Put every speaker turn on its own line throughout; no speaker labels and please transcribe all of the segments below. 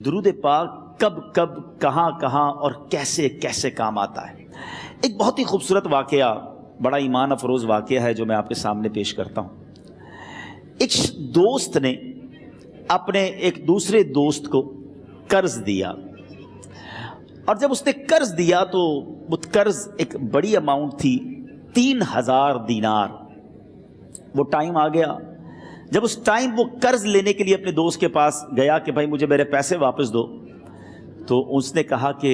درود پاک کب کب کہاں کہاں اور کیسے کیسے کام آتا ہے۔ ایک بہت ہی خوبصورت واقعہ، بڑا ایمان افروز واقعہ ہے جو میں آپ کے سامنے پیش کرتا ہوں۔ ایک دوست نے اپنے ایک دوسرے دوست کو قرض دیا، اور جب اس نے قرض دیا تو وہ قرض ایک بڑی اماؤنٹ تھی، 3000 دینار۔ وہ ٹائم آ گیا جب اس ٹائم وہ قرض لینے کے لیے اپنے دوست کے پاس گیا کہ بھائی مجھے میرے پیسے واپس دو، تو اس نے کہا کہ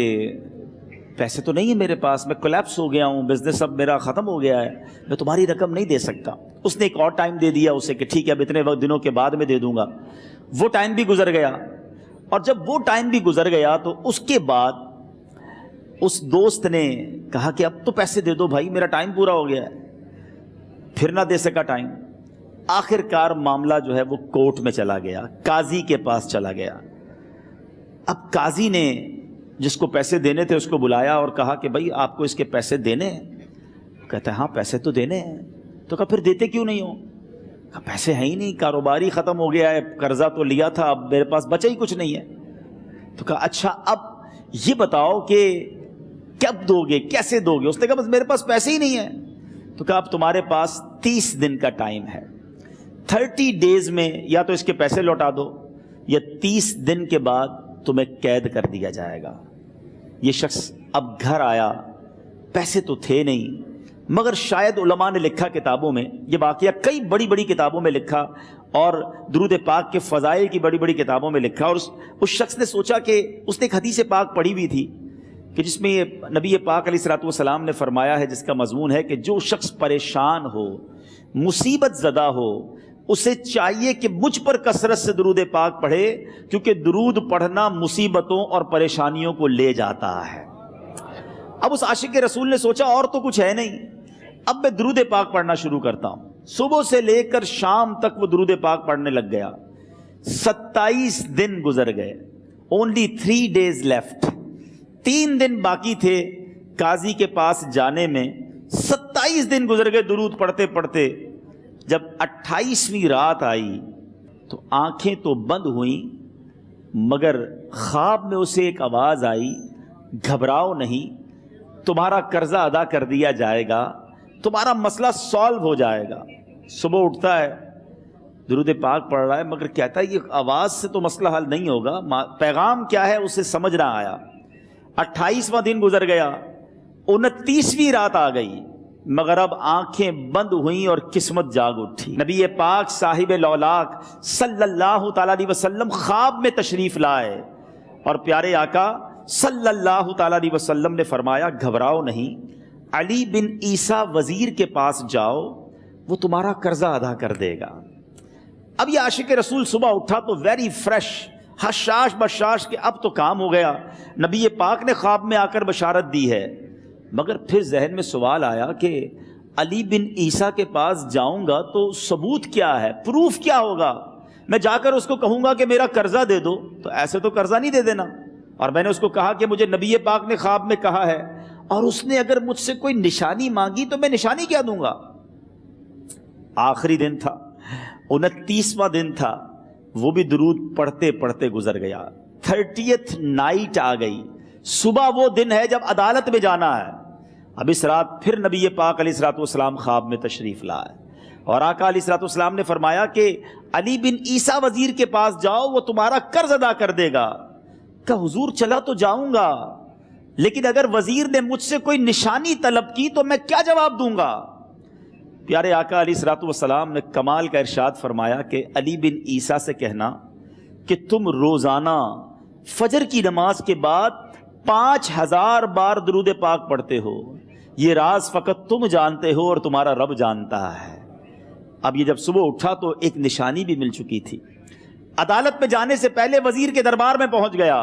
پیسے تو نہیں ہے میرے پاس، میں کولیپس ہو گیا ہوں، بزنس اب میرا ختم ہو گیا ہے، میں تمہاری رقم نہیں دے سکتا۔ اس نے ایک اور ٹائم دے دیا اسے کہ ٹھیک ہے اب اتنے دنوں کے بعد میں دے دوں گا۔ وہ ٹائم بھی گزر گیا، اور جب وہ ٹائم بھی گزر گیا تو اس کے بعد اس دوست نے کہا کہ اب تو پیسے دے دو بھائی، میرا ٹائم پورا ہو گیا ہے۔ پھر نہ دے سکا ٹائم۔ آخر کار معاملہ جو ہے وہ کورٹ میں چلا گیا، قاضی کے پاس چلا گیا۔ اب قاضی نے جس کو پیسے دینے تھے اس کو بلایا اور کہا کہ بھائی آپ کو اس کے پیسے دینے ہیں؟ کہتا ہے ہاں پیسے تو دینے ہیں۔ تو کہا پھر دیتے کیوں نہیں ہو؟ کہا پیسے ہیں ہی نہیں، کاروبار ہی ختم ہو گیا ہے، قرضہ تو لیا تھا، اب میرے پاس بچا ہی کچھ نہیں ہے۔ تو کہا اچھا اب یہ بتاؤ کہ کب دو گے، کیسے دو گے؟ اس نے کہا بس میرے پاس پیسے ہی نہیں ہیں۔ تو کہا اب تمہارے پاس 30 دن کا ٹائم ہے، 30 ڈیز میں یا تو اس کے پیسے لوٹا دو یا 30 دن کے بعد تمہیں قید کر دیا جائے گا۔ یہ شخص اب گھر آیا، پیسے تو تھے نہیں، مگر شاید علماء نے لکھا کتابوں میں، یہ واقعہ کئی بڑی بڑی کتابوں میں لکھا اور درود پاک کے فضائل کی بڑی بڑی کتابوں میں لکھا، اور اس شخص نے سوچا کہ اس نے ایک حدیث پاک پڑھی ہوئی تھی کہ جس میں نبی پاک علیہ الصلوۃ والسلام نے فرمایا ہے، جس کا مضمون ہے کہ جو شخص پریشان ہو، مصیبت زدہ ہو، اسے چاہیے کہ مجھ پر کثرت سے درود پاک پڑھے، کیونکہ درود پڑھنا مصیبتوں اور پریشانیوں کو لے جاتا ہے۔ اب اس عاشق رسول نے سوچا اور تو کچھ ہے نہیں، اب میں درود پاک پڑھنا شروع کرتا ہوں۔ صبح سے لے کر شام تک وہ درود پاک پڑھنے لگ گیا۔ 27 دن گزر گئے، only 3 days left، 3 دن باقی تھے قاضی کے پاس جانے میں۔ 27 دن گزر گئے درود پڑھتے پڑھتے۔ جب 28ویں رات آئی تو آنکھیں تو بند ہوئیں، مگر خواب میں اسے ایک آواز آئی، گھبراؤ نہیں، تمہارا قرضہ ادا کر دیا جائے گا، تمہارا مسئلہ سالو ہو جائے گا۔ صبح اٹھتا ہے، درود پاک پڑھ رہا ہے، مگر کہتا ہے یہ آواز سے تو مسئلہ حل نہیں ہوگا، پیغام کیا ہے اسے سمجھ نہ آیا۔ 28واں دن گزر گیا، 29ویں رات آ گئی، مگر اب آنکھیں بند ہوئیں اور قسمت جاگ اٹھی۔ نبی پاک صاحب لولاک صلی اللہ تعالیٰ علیہ وسلم خواب میں تشریف لائے، اور پیارے آقا صلی اللہ تعالیٰ علیہ وسلم نے فرمایا گھبراؤ نہیں، علی بن عیسیٰ وزیر کے پاس جاؤ، وہ تمہارا قرضہ ادا کر دے گا۔ اب یہ عاشق رسول صبح اٹھا تو ویری فریش، حشاش بشاش کہ اب تو کام ہو گیا، نبی پاک نے خواب میں آ کر بشارت دی ہے۔ مگر پھر ذہن میں سوال آیا کہ علی بن عیسیٰ کے پاس جاؤں گا تو ثبوت کیا ہے، پروف کیا ہوگا؟ میں جا کر اس کو کہوں گا کہ میرا قرضہ دے دو، تو ایسے تو قرضہ نہیں دے دینا، اور میں نے اس کو کہا کہ مجھے نبی پاک نے خواب میں کہا ہے، اور اس نے اگر مجھ سے کوئی نشانی مانگی تو میں نشانی کیا دوں گا؟ آخری دن تھا، 29واں دن تھا، وہ بھی درود پڑھتے پڑھتے گزر گیا۔ 30th نائٹ آ گئی، صبح وہ دن ہے جب عدالت میں جانا ہے۔ اب اس رات پھر نبی پاک علیہ الصلوۃ والسلام خواب میں تشریف لائے، اور آقا علیہ الصلوۃ والسلام نے فرمایا کہ علی بن عیسیٰ وزیر کے پاس جاؤ، وہ تمہارا قرض ادا کر دے گا۔ کہ حضور چلا تو جاؤں گا، لیکن اگر وزیر نے مجھ سے کوئی نشانی طلب کی تو میں کیا جواب دوں گا؟ پیارے آقا علیہ الصلوۃ والسلام نے کمال کا ارشاد فرمایا کہ علی بن عیسیٰ سے کہنا کہ تم روزانہ فجر کی نماز کے بعد 5000 بار درود پاک پڑھتے ہو، یہ راز فقط تم جانتے ہو اور تمہارا رب جانتا ہے۔ اب یہ جب صبح اٹھا تو ایک نشانی بھی مل چکی تھی۔ عدالت میں جانے سے پہلے وزیر کے دربار میں پہنچ گیا،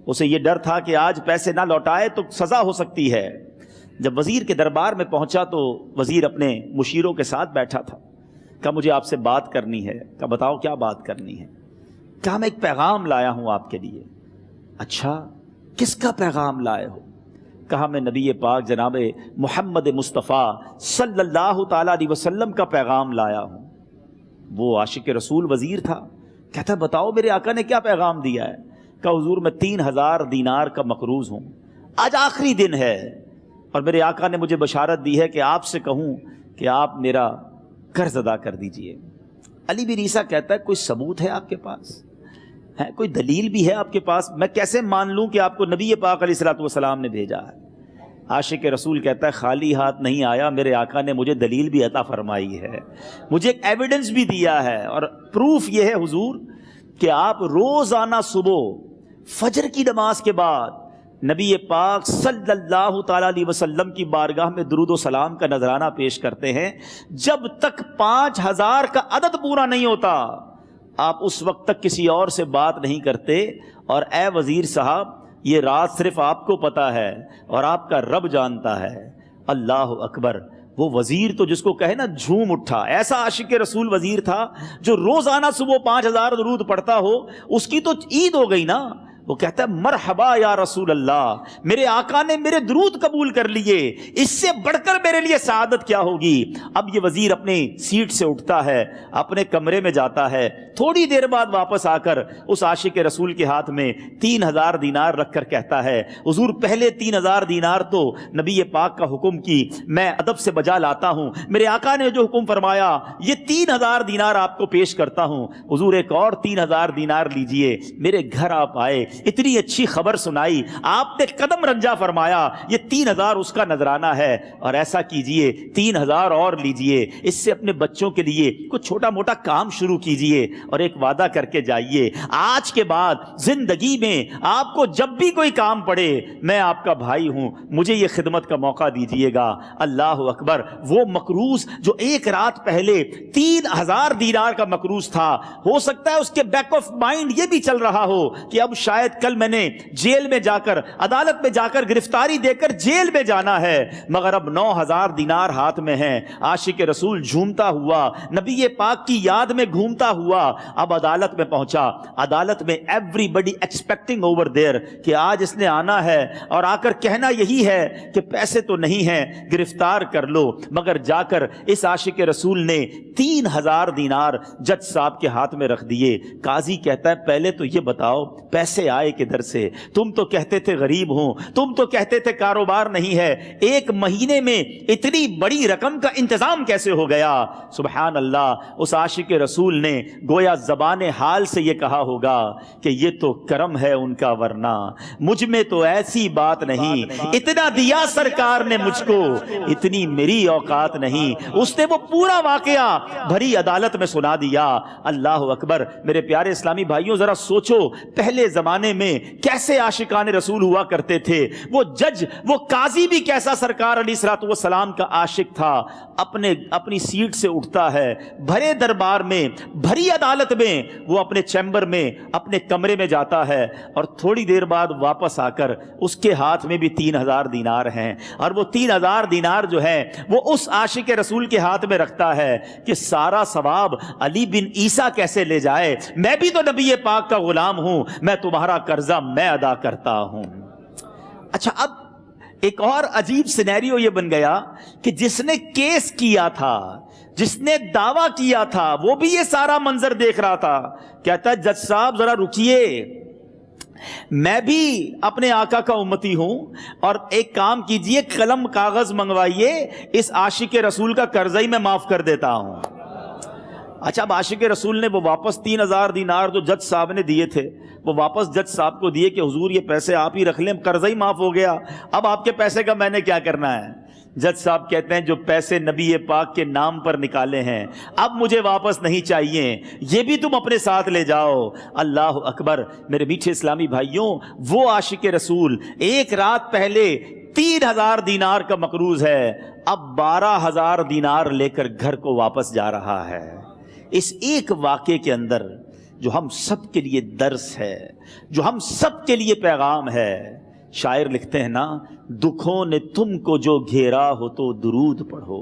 اسے یہ ڈر تھا کہ آج پیسے نہ لوٹائے تو سزا ہو سکتی ہے۔ جب وزیر کے دربار میں پہنچا تو وزیر اپنے مشیروں کے ساتھ بیٹھا تھا۔ کہا مجھے آپ سے بات کرنی ہے۔ کہا بتاؤ کیا بات کرنی ہے؟ کہا میں ایک پیغام لایا ہوں آپ کے لیے۔ اچھا کس کا پیغام لائے ہو؟ کہا میں نبی پاک جناب محمد مصطفیٰ صلی اللہ تعالیٰ علیہ وسلم کا پیغام لایا ہوں۔ وہ عاشق رسول وزیر تھا، کہتا بتاؤ میرے آقا نے کیا پیغام دیا ہے؟ کہا حضور میں 3000 دینار کا مقروض ہوں، آج آخری دن ہے اور میرے آقا نے مجھے بشارت دی ہے کہ آپ سے کہوں کہ آپ میرا قرض ادا کر دیجئے۔ علی بن عیسیٰ کہتا ہے کوئی ثبوت ہے آپ کے پاس؟ ہے کوئی دلیل بھی ہے آپ کے پاس؟ میں کیسے مان لوں کہ آپ کو نبی پاک علیہ الصلوۃ والسلام نے بھیجا ہے؟ عاشق رسول کہتا ہے خالی ہاتھ نہیں آیا، میرے آقا نے مجھے دلیل بھی عطا فرمائی ہے، مجھے ایک ایویڈنس بھی دیا ہے، اور پروف یہ ہے حضور کہ آپ روزانہ صبح فجر کی نماز کے بعد نبی پاک صلی اللہ تعالیٰ علیہ وسلم کی بارگاہ میں درود و سلام کا نذرانہ پیش کرتے ہیں۔ جب تک 5000 کا عدد پورا نہیں ہوتا آپ اس وقت تک کسی اور سے بات نہیں کرتے، اور اے وزیر صاحب یہ راز صرف آپ کو پتا ہے اور آپ کا رب جانتا ہے۔ اللہ اکبر! وہ وزیر تو جس کو کہے نا جھوم اٹھا، ایسا عاشق رسول وزیر تھا جو روزانہ صبح 5000 درود پڑھتا ہو، اس کی تو عید ہو گئی نا۔ وہ کہتا ہے مرحبا یا رسول اللہ، میرے آقا نے میرے درود قبول کر لیے، اس سے بڑھ کر میرے لیے سعادت کیا ہوگی۔ اب یہ وزیر اپنی سیٹ سے اٹھتا ہے، اپنے کمرے میں جاتا ہے، تھوڑی دیر بعد واپس آ کر اس عاشق رسول کے ہاتھ میں 3000 دینار رکھ کر کہتا ہے حضور پہلے 3000 دینار تو نبی پاک کا حکم کی میں ادب سے بجا لاتا ہوں، میرے آقا نے جو حکم فرمایا یہ 3000 دینار آپ کو پیش کرتا ہوں، حضور ایک اور 3000 دینار لیجئے۔ میرے گھر آپ آئے، اتنی اچھی خبر سنائی، آپ نے قدم رنجا فرمایا، یہ 3000 اس کا نذرانہ ہے، اور ایسا کیجئے 3000 اور لیجئے، اس سے اپنے بچوں کے لیے کچھ چھوٹا موٹا کام شروع کیجئے، اور ایک وعدہ کر کے جائیے، آج کے بعد زندگی میں آپ کو جب بھی کوئی کام پڑے میں آپ کا بھائی ہوں، مجھے یہ خدمت کا موقع دیجئے گا۔ اللہ اکبر! وہ مقروض جو ایک رات پہلے 3000 دینار کا مقروض تھا، ہو سکتا ہے اس کے بیک آف مائنڈ یہ بھی چل رہا ہو کہ اب شاید کل میں نے جیل میں جا کر، عدالت میں جا کر گرفتاری دے کر جیل میں جانا ہے، مگر اب 9000 دینار ہاتھ میں ہیں۔ عاشق رسول جھومتا ہوا نبی پاک کی یاد میں گھومتا ہوا اب عدالت میں پہنچا۔ عدالت میں everybody expecting over there کہ آج اس نے آنا ہے اور آ کر کہنا یہی ہے کہ پیسے تو نہیں ہیں، گرفتار کر لو، مگر جا کر اس عاشق رسول نے 3000 دینار جج صاحب کے ہاتھ میں رکھ دیے۔ قاضی کہتا ہے پہلے تو یہ بتاؤ پیسے آئے کدھر سے؟ تم تو کہتے تھے غریب ہوں، تم تو کہتے تھے کاروبار نہیں ہے، ایک مہینے میں اتنی بڑی رقم کا انتظام کیسے ہو گیا؟ سبحان اللہ! اس عاشق رسول نے گویا زبان حال سے یہ کہا ہوگا کہ یہ تو کرم ہے ان کا، ورنہ مجھ میں تو ایسی بات نہیں، اتنا دیا سرکار نے مجھ کو، اتنی میری اوقات نہیں۔ اس نے وہ پورا واقعہ بھری عدالت میں سنا دیا۔ اللہ اکبر! میرے پیارے اسلامی بھائیوں ذرا سوچو پہلے زمانے میں کیسے عاشقان رسول ہوا کرتے تھے، وہ جج، وہ قاضی بھی کیسا سرکار علیہ الصلوۃ والسلام کا عاشق تھا۔ اپنی سیٹ سے اٹھتا ہے، بھرے دربار میں، بھری عدالت میں، وہ اپنے چیمبر میں، اپنے کمرے میں جاتا ہے، اور تھوڑی دیر بعد واپس آ کر اس کے ہاتھ میں بھی 3000 دینار ہیں، اور وہ 3000 دینار جو ہے وہ اس عاشق رسول کے ہاتھ میں رکھتا ہے کہ سارا ثواب علی بن عیسیٰ کیسے لے جائے، میں بھی تو نبی پاک کا غلام ہوں، میں تمہارا قرضہ میں ادا کرتا ہوں۔ اچھا، اب ایک اور عجیب سینیریو یہ بن گیا کہ جس نے کیس کیا تھا، جس نے دعویٰ کیا تھا، وہ بھی یہ سارا منظر دیکھ رہا تھا۔ کہتا ہے جج صاحب ذرا رکیے، میں بھی اپنے آقا کا امتی ہوں، اور ایک کام کیجئے، قلم کاغذ منگوائیے، اس عاشق رسول کا قرضہ ہی میں معاف کر دیتا ہوں۔ اچھا، اب عاشق رسول نے وہ واپس 3000 دینار جو جج صاحب نے دیے تھے وہ واپس جج صاحب کو دیے کہ حضور یہ پیسے آپ ہی رکھ لیں، قرضہ ہی معاف ہو گیا، اب آپ کے پیسے کا میں نے کیا کرنا ہے؟ جج صاحب کہتے ہیں جو پیسے نبی پاک کے نام پر نکالے ہیں اب مجھے واپس نہیں چاہیے، یہ بھی تم اپنے ساتھ لے جاؤ۔ اللہ اکبر! میرے میٹھے اسلامی بھائیوں، وہ عاشق رسول ایک رات پہلے 3000 دینار کا مقروض ہے، اب 12000 دینار لے کر گھر کو واپس جا رہا ہے۔ اس ایک واقعے کے اندر جو ہم سب کے لیے درس ہے، جو ہم سب کے لیے پیغام ہے، شاعر لکھتے ہیں نا، دکھوں نے تم کو جو گھیرا ہو تو درود پڑھو،